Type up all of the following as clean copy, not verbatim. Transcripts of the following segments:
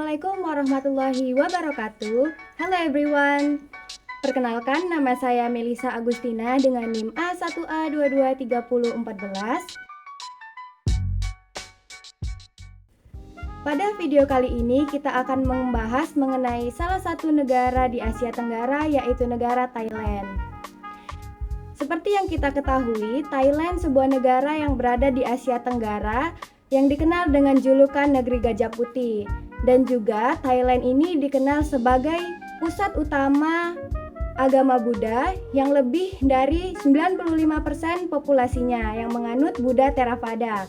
Assalamualaikum warahmatullahi wabarakatuh. Halo everyone. Perkenalkan, nama saya Melisa Agustina dengan NIM A1A223014. Pada video kali ini kita akan membahas mengenai salah satu negara di Asia Tenggara, yaitu negara Thailand. Seperti yang kita ketahui, Thailand sebuah negara yang berada di Asia Tenggara yang dikenal dengan julukan Negeri Gajah Putih. Dan juga Thailand ini dikenal sebagai pusat utama agama Buddha yang lebih dari 95% populasinya yang menganut Buddha Theravada,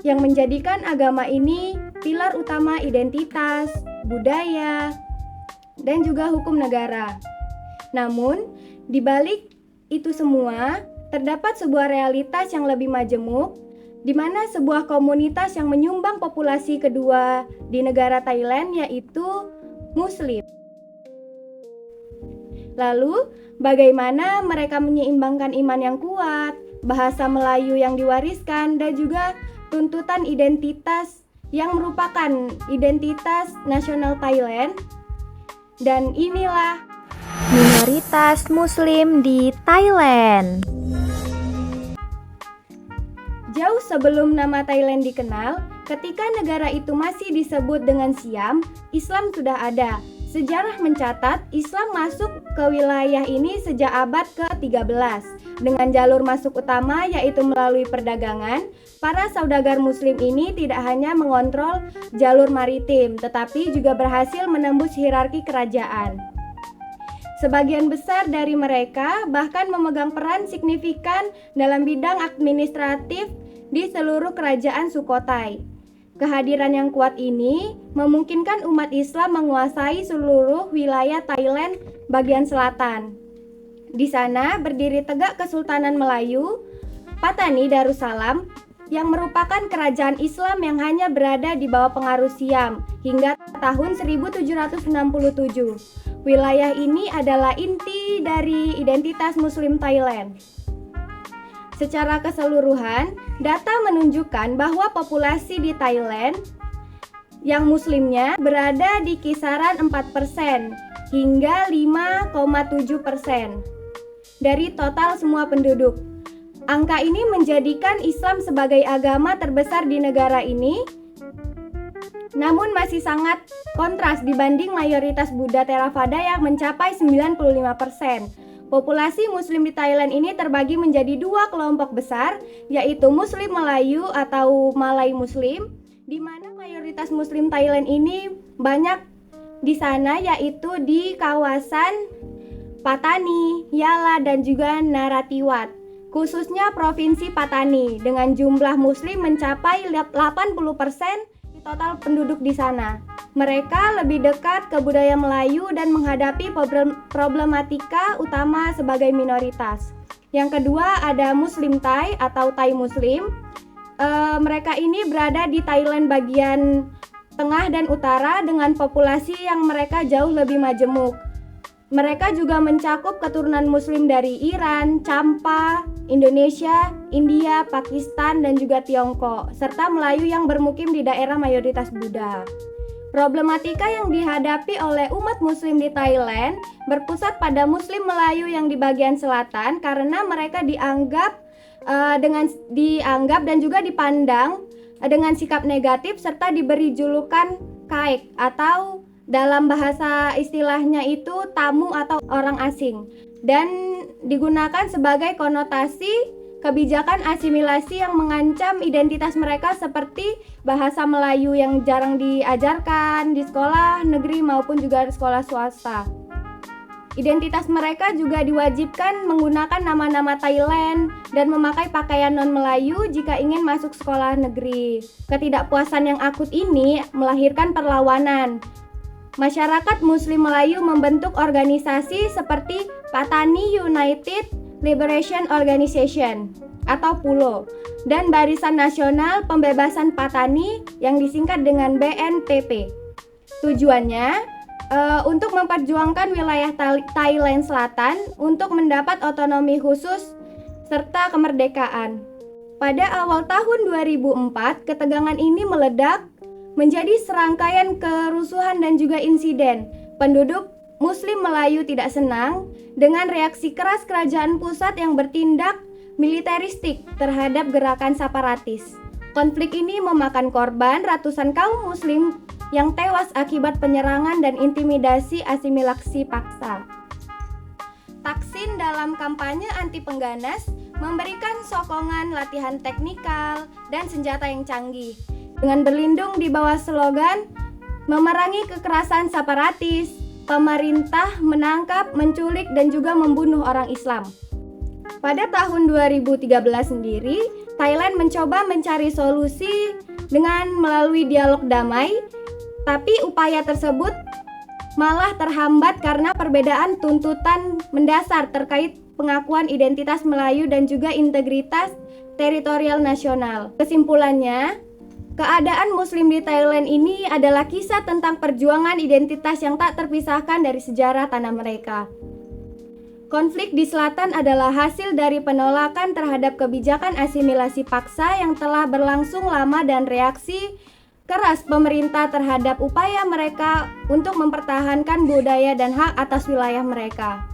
yang menjadikan agama ini pilar utama identitas, budaya, dan juga hukum negara. Namun, di balik itu semua, terdapat sebuah realitas yang lebih majemuk, di mana sebuah komunitas yang menyumbang populasi kedua di negara Thailand, yaitu Muslim. Lalu, bagaimana mereka menyeimbangkan iman yang kuat, bahasa Melayu yang diwariskan, dan juga tuntutan identitas yang merupakan identitas nasional Thailand? Dan inilah minoritas Muslim di Thailand. Jauh sebelum nama Thailand dikenal, ketika negara itu masih disebut dengan Siam, Islam sudah ada. Sejarah mencatat Islam masuk ke wilayah ini sejak abad ke-13. Dengan jalur masuk utama yaitu melalui perdagangan, para saudagar Muslim ini tidak hanya mengontrol jalur maritim, tetapi juga berhasil menembus hierarki kerajaan. Sebagian besar dari mereka bahkan memegang peran signifikan dalam bidang administratif di seluruh kerajaan Sukhothai. Kehadiran yang kuat ini memungkinkan umat Islam menguasai seluruh wilayah Thailand bagian selatan. Di sana berdiri tegak Kesultanan Melayu, Patani Darussalam, yang merupakan kerajaan Islam yang hanya berada di bawah pengaruh Siam hingga tahun 1767. Wilayah ini adalah inti dari identitas Muslim Thailand. Secara keseluruhan, data menunjukkan bahwa populasi di Thailand yang muslimnya berada di kisaran 4% hingga 5,7% dari total semua penduduk. Angka ini menjadikan Islam sebagai agama terbesar di negara ini, namun masih sangat kontras dibanding mayoritas Buddha Theravada yang mencapai 95%. Populasi Muslim di Thailand ini terbagi menjadi dua kelompok besar, yaitu Muslim Melayu atau Malay Muslim, di mana mayoritas Muslim Thailand ini banyak di sana, yaitu di kawasan Patani, Yala, dan juga Narathiwat, khususnya Provinsi Patani, dengan jumlah Muslim mencapai 80% total penduduk di sana. Mereka lebih dekat ke budaya Melayu dan menghadapi problematika utama sebagai minoritas. Yang kedua ada Muslim Thai atau Thai Muslim. Mereka ini berada di Thailand bagian tengah dan utara dengan populasi yang mereka jauh lebih majemuk. Mereka juga mencakup keturunan Muslim dari Iran, Champa, Indonesia, India, Pakistan, dan juga Tiongkok, serta Melayu yang bermukim di daerah mayoritas Buddha. Problematika yang dihadapi oleh umat Muslim di Thailand berpusat pada Muslim Melayu yang di bagian selatan karena mereka dianggap dan juga dipandang dengan sikap negatif serta diberi julukan kaek atau dalam bahasa istilahnya itu tamu atau orang asing, dan digunakan sebagai konotasi kebijakan asimilasi yang mengancam identitas mereka seperti bahasa Melayu yang jarang diajarkan di sekolah negeri maupun juga sekolah swasta. Identitas mereka juga diwajibkan menggunakan nama-nama Thailand dan memakai pakaian non-Melayu jika ingin masuk sekolah negeri. Ketidakpuasan yang akut ini melahirkan perlawanan. Masyarakat Muslim Melayu membentuk organisasi seperti Patani United Liberation Organization atau PULO dan Barisan Nasional Pembebasan Patani yang disingkat dengan BNPP. Tujuannya untuk memperjuangkan wilayah Thailand Selatan untuk mendapat otonomi khusus serta kemerdekaan. Pada awal tahun 2004, ketegangan ini meledak menjadi serangkaian kerusuhan dan juga insiden. Penduduk Muslim Melayu tidak senang dengan reaksi keras kerajaan pusat yang bertindak militeristik terhadap gerakan separatis. Konflik ini memakan korban ratusan kaum Muslim yang tewas akibat penyerangan dan intimidasi asimilasi paksa. Taksin dalam kampanye anti pengganas memberikan sokongan latihan teknikal dan senjata yang canggih dengan berlindung di bawah slogan memerangi kekerasan separatis. Pemerintah menangkap, menculik, dan juga membunuh orang Islam. Pada tahun 2013 sendiri, Thailand mencoba mencari solusi dengan melalui dialog damai, tapi upaya tersebut malah terhambat karena perbedaan tuntutan mendasar terkait pengakuan identitas Melayu dan juga integritas teritorial nasional. Kesimpulannya, keadaan Muslim di Thailand ini adalah kisah tentang perjuangan identitas yang tak terpisahkan dari sejarah tanah mereka. Konflik di selatan adalah hasil dari penolakan terhadap kebijakan asimilasi paksa yang telah berlangsung lama dan reaksi keras pemerintah terhadap upaya mereka untuk mempertahankan budaya dan hak atas wilayah mereka.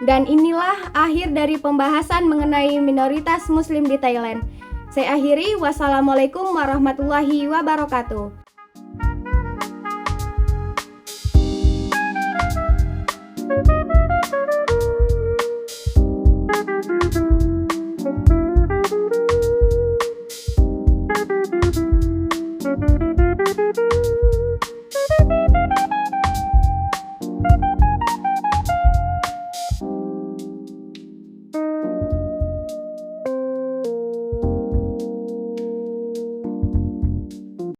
Dan inilah akhir dari pembahasan mengenai minoritas Muslim di Thailand. Saya akhiri, wassalamualaikum warahmatullahi wabarakatuh.